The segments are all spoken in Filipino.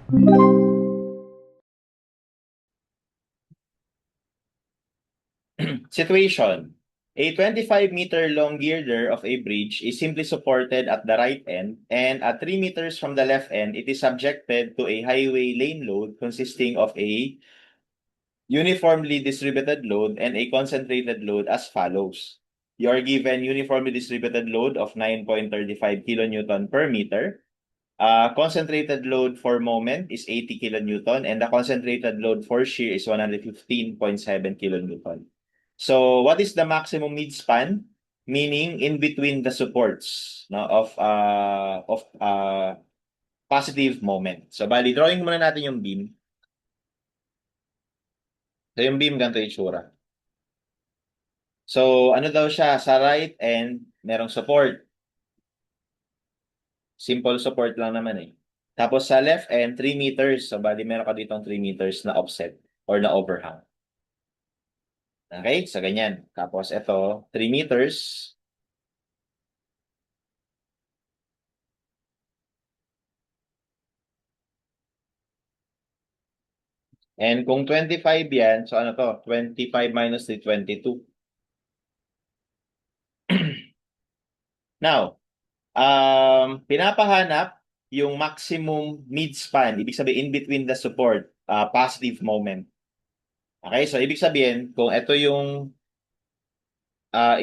Situation. A 25-meter long girder of a bridge is simply supported at the right end, and at 3 meters from the left end, it is subjected to a highway lane load consisting of a uniformly distributed load and a concentrated load as follows. You are given uniformly distributed load of 9.35 kilonewton per meter. Concentrated load for moment is 80 kilonewton and the concentrated load for shear is 115.7 kilonewton. So what is the maximum midspan? Meaning in between the supports no, of positive moment. So bali, drawing muna natin yung beam. So yung beam ganito itsura. So ano daw siya? Sa right end, merong support. Simple support lang naman eh. Tapos sa left end, 3 meters. So bali, meron ka ditong 3 meters na offset or na overhang. Okay? So ganyan. Tapos ito, 3 meters. And kung 25 yan, so ano to? 25 minus 3, 22. Now, pinapahanap yung maximum midspan. Ibig sabihin, in between the support, positive moment. Okay? So, ibig sabihin, kung ito yung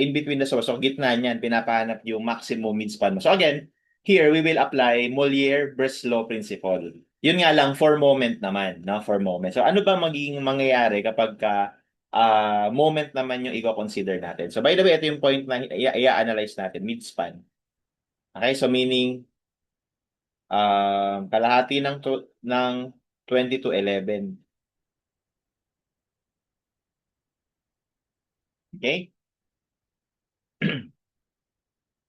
in between the support, so gitna niyan, pinapahanap yung maximum midspan mo. So, again, here, we will apply Mollier-Breslau principle. Yun nga lang, for moment naman. No? For moment. So, ano ba magiging mangyayari kapag moment naman yung i-consider natin? So, by the way, ito yung point na i-analyze natin, midspan. Okay? So, meaning, kalahati ng 20 to 11. Okay?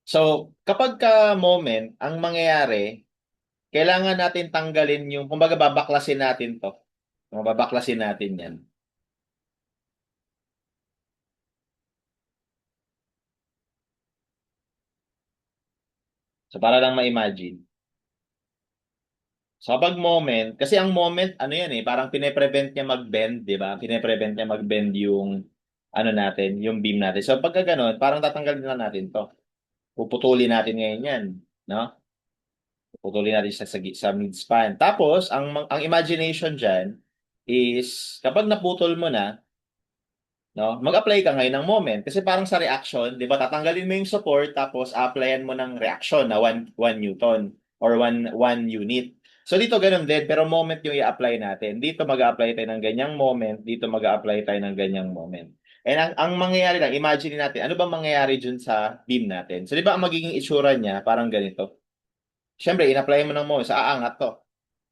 So, kapag ka moment, ang mangyayari, kailangan natin tanggalin yung, kumbaga babaklasin natin to. Babaklasin natin yan. So, para lang ma-imagine. So, kapag moment, kasi ang moment, ano yan eh, parang pine-prevent niya mag-bend, di ba? Pine-prevent niya mag-bend yung, ano natin, yung beam natin. So, pagka ganun, parang tatanggalin lang natin to. Puputulin natin ngayon yan, no? Puputulin natin sa midspan. Tapos, ang imagination dyan is, kapag naputol mo na, no, mag-apply ka ngayon ng moment. Kasi parang sa reaction, di ba, tatanggalin mo yung support, tapos applyan mo ng reaction na 1 Newton or 1 unit. So dito ganun din, pero moment yung i-apply natin. Dito mag-apply tayo ng ganyang moment, dito mag-apply tayo ng ganyang moment. And ang mangyayari lang, imagine natin, ano ba mangyayari dun sa beam natin? So di ba ang magiging itsura niya, parang ganito. Siyempre, in-apply mo ng moment, sa aangat to.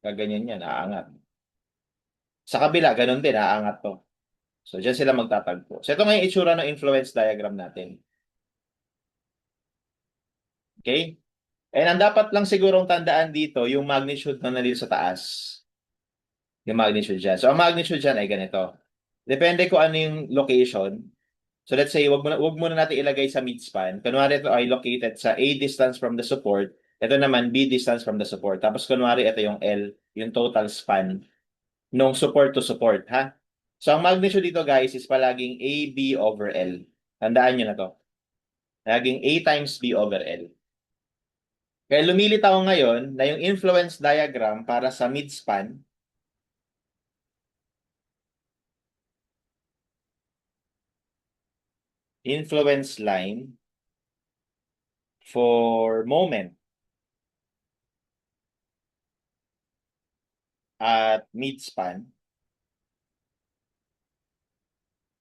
Gaganyan yan, aangat. Sa kabila, ganun din, aangat to. So, dyan sila magtatagpo. So, ito nga yung itsura ng influence diagram natin. Okay? And ang dapat lang sigurong tandaan dito, yung magnitude na nandito sa taas. Yung magnitude dyan. So, ang magnitude dyan ay ganito. Depende kung ano yung location. So, let's say, wag muna natin ilagay sa midspan. Kunwari ito ay located sa A distance from the support. Ito naman, B distance from the support. Tapos, kunwari ito yung L, yung total span nung support to support, ha? So, ang magnitude dito, guys, is palaging AB over L. Tandaan nyo na to. Laging A times B over L. Kaya lumilitaw ngayon na yung influence diagram para sa midspan influence line for moment at midspan,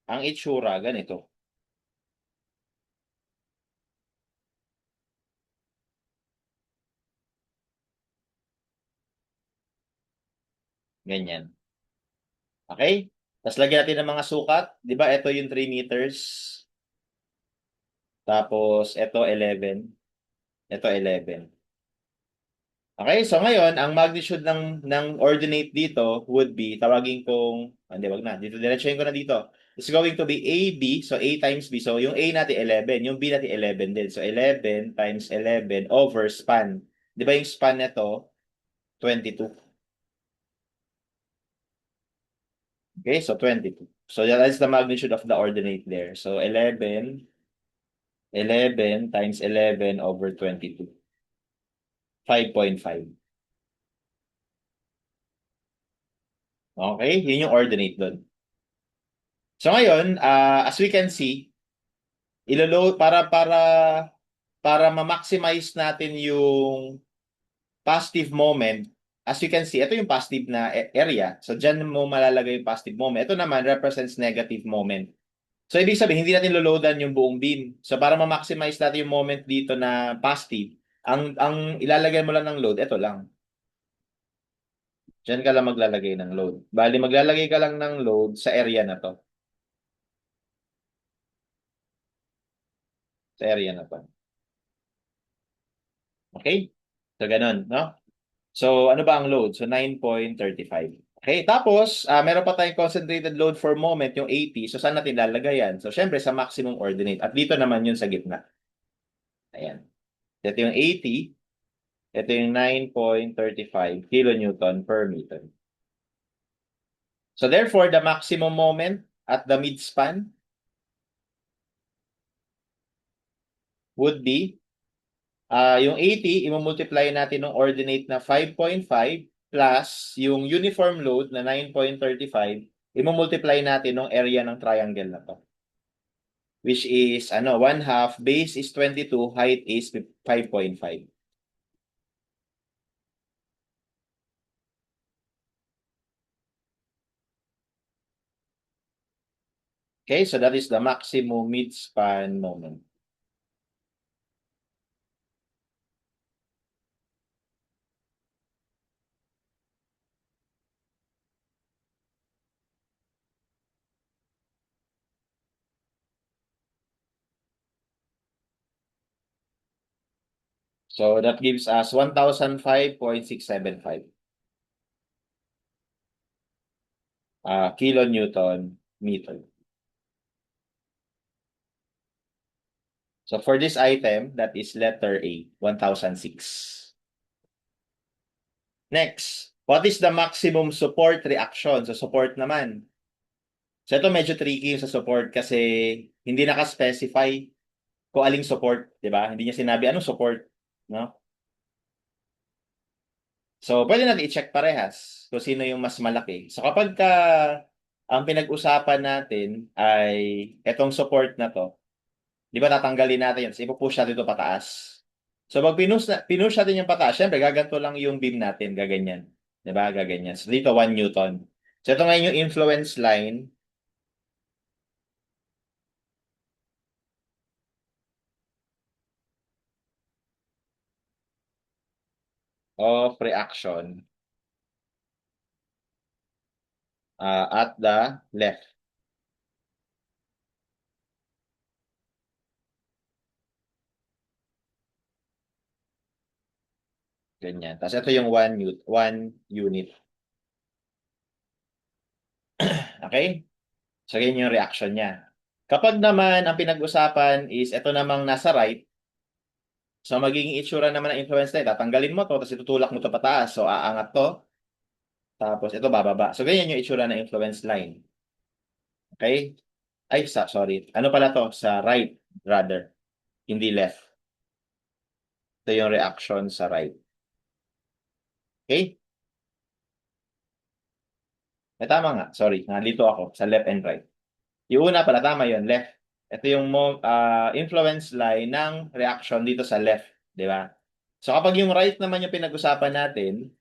ang itsura ganito. Ganyan. Okay? Tapos lagyan natin ng mga sukat. Di ba ito yung 3 meters. Tapos ito 11. Ito 11. Okay, so ngayon, ang magnitude ng ordinate dito would be, tawagin kong, hindi, wag na, dito, diretsuhin ko na dito. It's going to be AB, so A times B. So yung A natin 11, yung B natin 11 din. So 11 times 11 over span. Di ba yung span nito, 22. Okay, so 22. So that is the magnitude of the ordinate there. So 11 times 11 over 22. 5.5. Okay, yun yung ordinate doon. So ngayon, as we can see, ilolo para ma-maximize natin yung positive moment. As you can see, ito yung positive na area. So diyan mo malalagay yung positive moment. Ito naman represents negative moment. So ibig sabihin, hindi natin loloadan yung buong beam. So para ma-maximize natin yung moment dito na positive, ang ilalagay mo lang ng load, ito lang. Diyan ka lang maglalagay ng load. Bali, maglalagay ka lang ng load sa area na to. Sa area na to. Okay? So, ganun, no? So, ano ba ang load? So, 9.35. Okay, tapos, meron pa tayong concentrated load for moment, yung 80. So, saan natin lalagay yan? So, syempre, sa maximum ordinate. At dito naman yun sa gitna. Ayan. Ito yung 80. Ito yung 9.35 kilonewton per meter. So, therefore, the maximum moment at the midspan would be yung 80, i-multiply natin ng ordinate na 5.5 plus yung uniform load na 9.35, i-multiply natin ng area ng triangle na to. Which is, 1/2, base is 22, height is 5.5. Okay, so that is the maximum midspan moment. So that gives us 1,005.675 kilonewton meter. So for this item, that is letter A, 1,006. Next, what is the maximum support reaction? So support naman. So ito medyo tricky sa support kasi hindi naka-specify kung aling support, 'di ba? Hindi niya sinabi anong support, no? So pwede natin i-check parehas kung sino yung mas malaki. So kapag ang pinag-usapan natin ay etong support na to, 'di ba tatanggalin natin yan, so ipo-push natin ito pataas. So pag pinush natin yung pataas, syempre gaganto lang yung beam natin, gaganyan. 'Di ba? Gaganyan. So dito 1 newton. So ito ngayon yung influence line of reaction at the left. Ganyan. Tapos ito yung 1 unit. Okay? So, ganyan yung reaction niya. Kapag naman ang pinag-usapan is ito namang nasa right, so magiging itsura naman ng influence line, tatanggalin mo to, tapos itutulak mo to pataas. So, aangat to, tapos ito bababa. So, ganyan yung itsura ng influence line. Okay? Ay, sorry. Ano pala to? Sa right, rather. Hindi left. Ito yung reaction sa right. Okay? Tama nga. Sorry. Nalito ako sa left and right. Yung una pala, tama yun, left. Ito yung influence line ng reaction dito sa left, di ba? So kapag yung right naman yung pinag-usapan natin,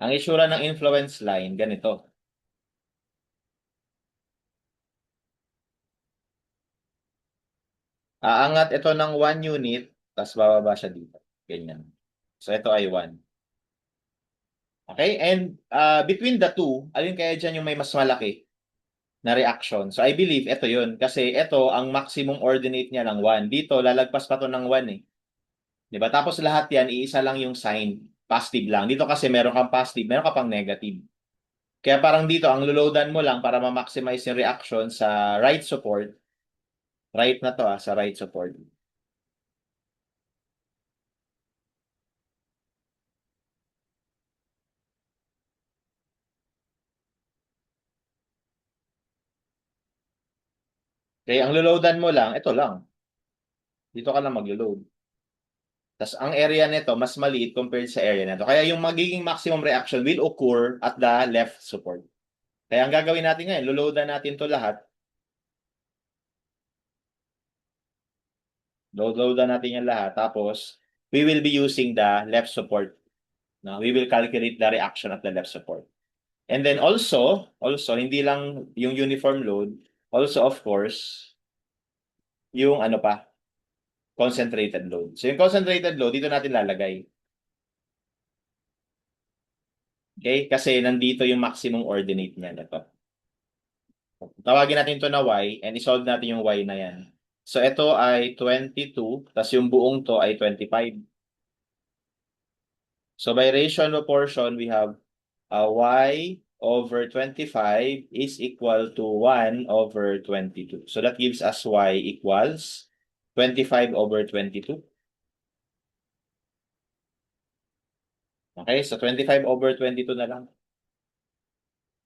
ang itsura ng influence line, ganito. Aangat ito ng 1 unit, tapos bababa siya dito. Ganyan. So ito ay 1. Okay? And between the two, alin kaya dyan yung may mas malaki na reaction? So I believe ito yun. Kasi ito, ang maximum ordinate niya ng 1. Dito, lalagpas pa to ng 1 eh. 'Di ba? Tapos lahat 'yan iisa lang yung sign, positive lang. Dito kasi meron kang positive, meron ka pang negative. Kaya parang dito ang loloadan mo lang para ma-maximize yung reaction sa right support. Right na to sa right support. Okay, ang loloadan mo lang, ito lang. Dito ka lang maglo-load. Tapos ang area nito mas maliit compared sa area nito. Kaya yung magiging maximum reaction will occur at the left support. Kaya ang gagawin natin ngayon, loloadan natin to lahat. Loadan natin yan lahat. Tapos, we will be using the left support. No? We will calculate the reaction at the left support. And then also, hindi lang yung uniform load, also of course, yung ano pa, concentrated load. So yung concentrated load, dito natin lalagay. Okay? Kasi nandito yung maximum ordinate niya. Ito. Tawagin natin to na y and isolve natin yung y na yan. So ito ay 22, tas yung buong to ay 25. So by ratio and proportion, we have y over 25 is equal to 1 over 22. So that gives us y equals 25 over 22. Okay, so 25 over 22 na lang.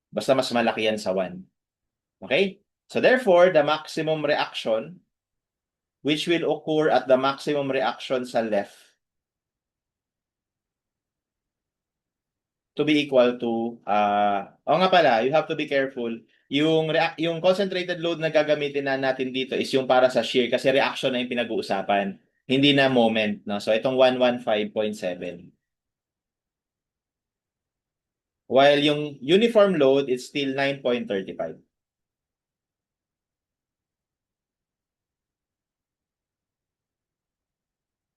Basta mas malaki yan sa 1. Okay? So therefore, the maximum reaction which will occur at the maximum reaction sa left to be equal to, o nga pala, you have to be careful. Yung concentrated load na gagamitin na natin dito is yung para sa shear kasi reaction na yung pinag-uusapan. Hindi na moment. No? So itong 115.7. While yung uniform load is still 9.35.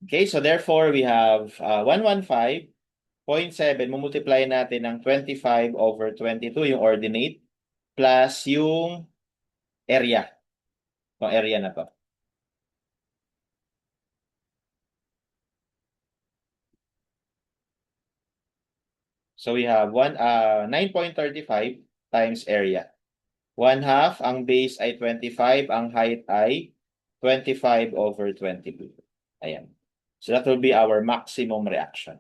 Okay, so therefore we have 115.7, mumultiply natin ng 25 over 22, yung ordinate, plus yung area. Yung area na to. So we have 9.35 times area. 1/2, ang base ay 25, ang height ay 25 over 22. Ayan. So that will be our maximum reaction.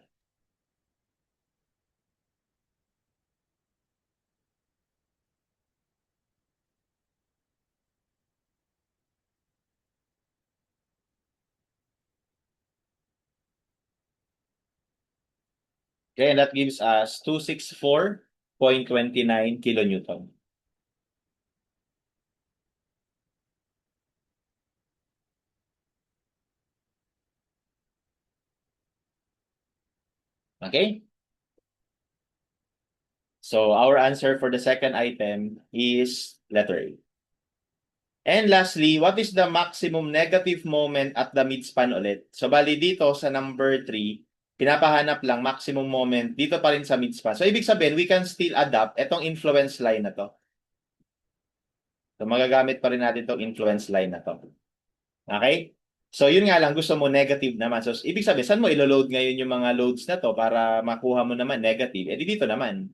Okay, and that gives us 264.29 kilonewton. Okay? So our answer for the second item is letter A. And lastly, what is the maximum negative moment at the midspan ulit? So bali dito sa number 3, pinapahanap lang maximum moment dito pa rin sa midspan. So ibig sabihin, we can still adapt itong influence line na to. So magagamit pa rin natin itong influence line na to. Okay? So yun nga lang, gusto mo negative naman. So ibig sabihin, saan mo ilo-load ngayon yung mga loads na to para makuha mo naman negative? Eh dito naman.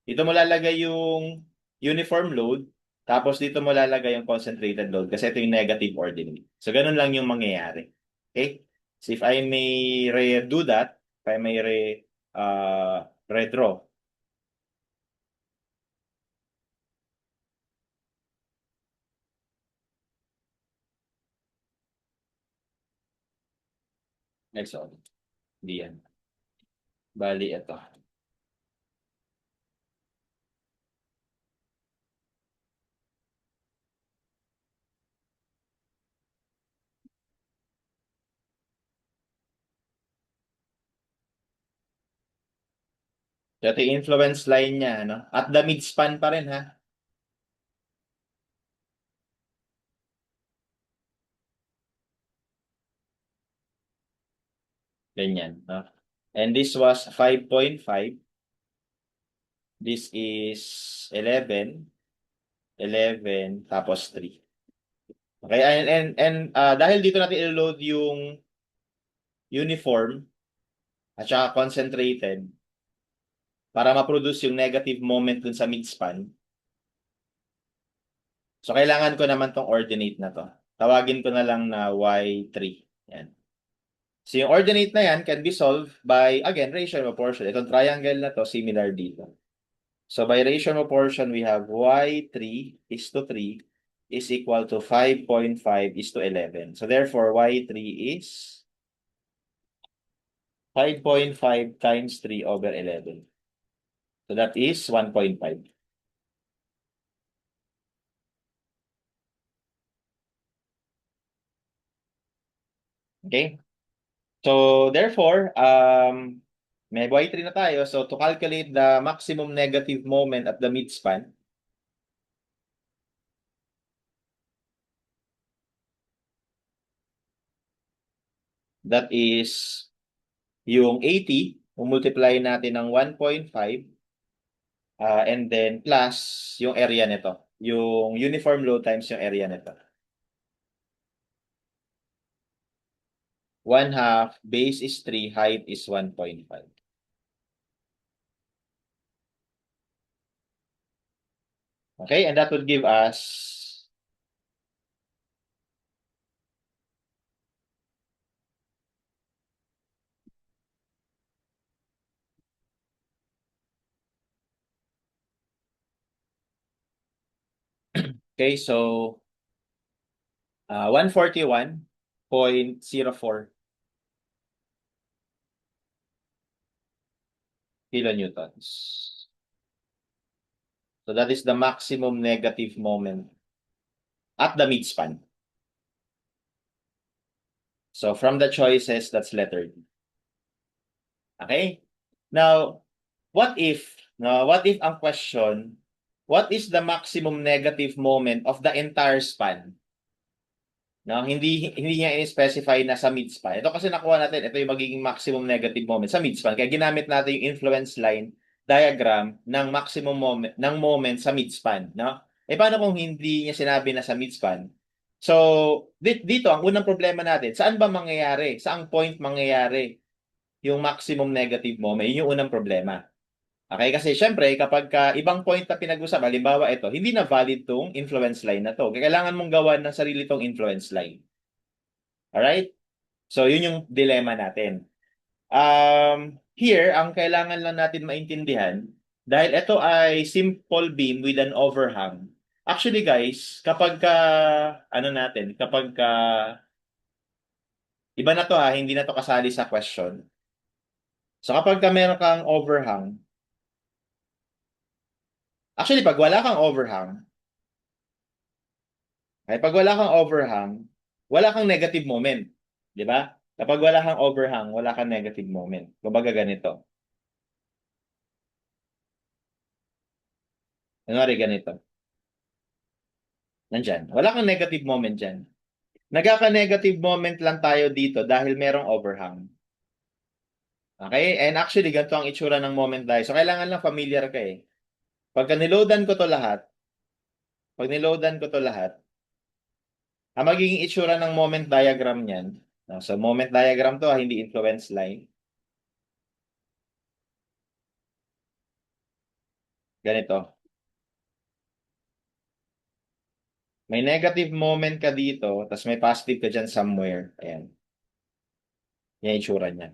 Dito mo lalagay yung uniform load, tapos dito mo lalagay yung concentrated load kasi ito yung negative ordinate. So ganun lang yung mangyayari. Okay? So if I may redo that, if I may redraw. Next one. Hindi yan. Bali, ito. So ito yung influence line niya, no? At the midspan pa rin, ha? Ganyan, no? And this was 5.5. This is 11, 11, tapos 3. Okay, and dahil dito natin i-load yung uniform at saka concentrated para ma-produce yung negative moment dun sa midspan. So, kailangan ko naman tong ordinate na to. Tawagin ko na lang na y3. Yan. So, yung ordinate na yan can be solved by, again, ratio and proportion. Itong triangle na to, similar dito. So, by ratio and proportion, we have y3 is to 3 is equal to 5.5 is to 11. So therefore, y3 is 5.5 times 3 over 11. So that is 1.5. Okay? So therefore, may y3 na tayo. So to calculate the maximum negative moment at the midspan, that is yung 80, multiply natin ng 1.5, and then plus yung area nito. Yung uniform load times yung area nito. 1/2, base is 3, height is 1.5. Okay, and that would give us okay, so 141.04 kilonewtons. So that is the maximum negative moment at the midspan. So from the choices, that's letter D. Okay? Now, what if ang question, what is the maximum negative moment of the entire span? No, hindi niya i-specify na sa midspan. Ito kasi nakuha natin, ito yung magiging maximum negative moment sa midspan. Kaya ginamit natin yung influence line diagram ng maximum moment sa midspan, no? Eh paano kung hindi niya sinabi na sa midspan? So, dito ang unang problema natin, saan ba mangyayari? Saang point mangyayari yung maximum negative moment? Yun yung unang problema. Okay, kasi syempre kapag ibang point na pinag-usapan, halimbawa ito, hindi na valid tong influence line na to. Kailangan mong gawan ng sarili tong influence line. Alright? So, yun yung dilemma natin. Here, ang kailangan lang natin maintindihan, dahil ito ay simple beam with an overhang. Actually, guys, kapag iba na to ha, hindi na to kasali sa question. So, kapag meron kang overhang, actually, pag wala kang overhang, wala kang negative moment. Di ba? Kapag wala kang overhang, wala kang negative moment. Kumbaga ganito. Kunwari ganito. Nandyan. Wala kang negative moment dyan. Nagkaka-negative moment lang tayo dito dahil merong overhang. Okay? And actually, ganito ang itsura ng moment tayo. So, kailangan lang familiar ka eh. Pag niloadan ko to lahat, ang magiging itsura ng moment diagram niyan, no? So, moment diagram to, hindi influence line. Ganito. May negative moment ka dito, tapos may positive ka dyan somewhere. Ayan. Yan yung itsura niya.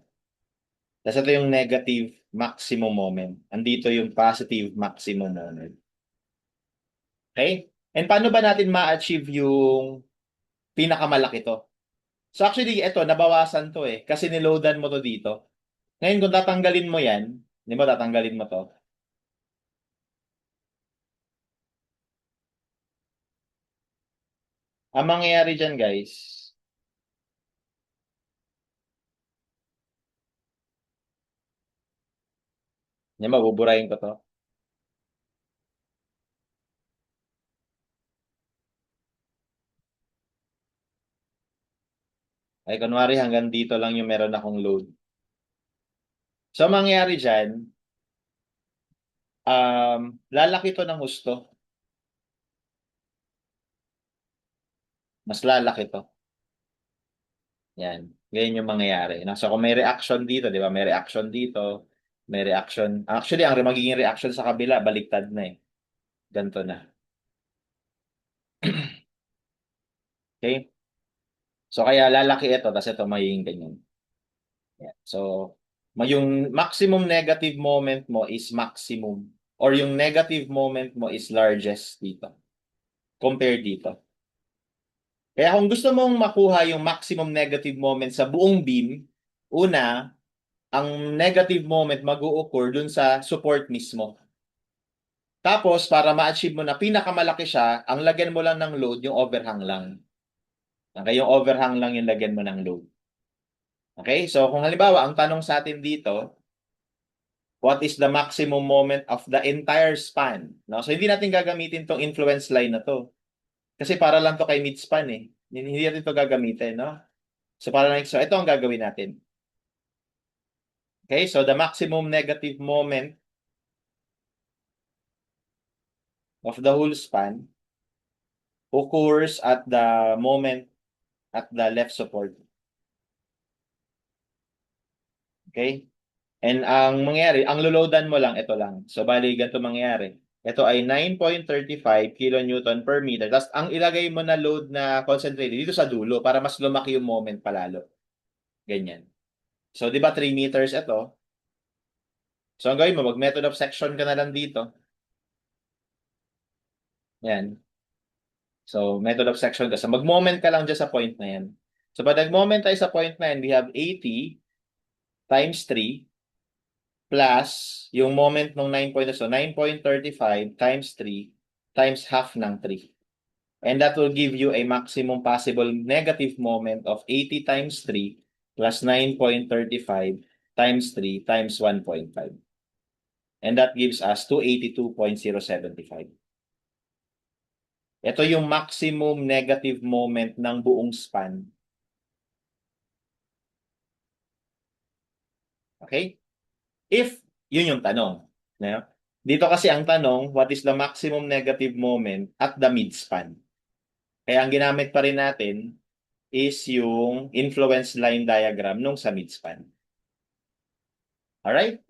Tapos ito yung negative maximum moment. Andito yung positive maximum moment. Okay? And paano ba natin ma-achieve yung pinakamalaki to? So actually, ito, nabawasan to eh. Kasi niloadan mo to dito. Ngayon, kung tatanggalin mo yan, di ba tatanggalin mo to? Ang mangyayari dyan, guys, di ba, buburahin ko to. Ay, kunwari, hanggang dito lang yung meron akong load. So, ang mangyayari dyan, lalaki to ng husto. Mas lalaki to. Yan. Ganyan yung mangyayari. So, kung may reaction dito, di ba? May reaction dito. May reaction. Actually, ang magiging reaction sa kabila, baliktad na eh. Ganto na. Okay? So, kaya lalaki ito, tapos ito magiging ganyan. Yan. So, yung maximum negative moment mo is maximum. Or yung negative moment mo is largest dito. Compare dito. Kaya kung gusto mong makuha yung maximum negative moment sa buong beam, una, ang negative moment mag-o-occur dun sa support mismo. Tapos, para ma-achieve mo na pinakamalaki siya, ang lagyan mo lang ng load, yung overhang lang. Okay, yung overhang lang yung lagyan mo ng load. Okay, so kung halimbawa, ang tanong sa atin dito, what is the maximum moment of the entire span? No? So, hindi natin gagamitin tong influence line na to. Kasi para lang to kay midspan eh. Hindi natin to gagamitin, no? So, so ito ang gagawin natin. Okay, so the maximum negative moment of the whole span occurs at the moment at the left support. Okay? And ang mangyayari, ang loloadan mo lang, ito lang. So, bali, ganito mangyayari. Ito ay 9.35 kilonewton per meter. Tapos, ang ilagay mo na load na concentrated dito sa dulo para mas lumaki yung moment palalo. Ganyan. So, di ba 3 meters ito? So, ang gawin mo, mag-method of section ka na lang dito. Yan. So, method of section ka. So, mag-moment ka lang dyan sa point na yan. So, pag nag-moment tayo sa point na yan, we have 80 times 3 plus yung moment ng 9 so 9.35 times 3 times half ng 3. And that will give you a maximum possible negative moment of 80 times 3 plus 9.35 times 3 times 1.5. And that gives us 282.075. Ito yung maximum negative moment ng buong span. Okay? If yun yung tanong. No? Dito kasi ang tanong, what is the maximum negative moment at the midspan? Kaya ang ginamit pa rin natin is yung influence line diagram nung sa midspan. Alright?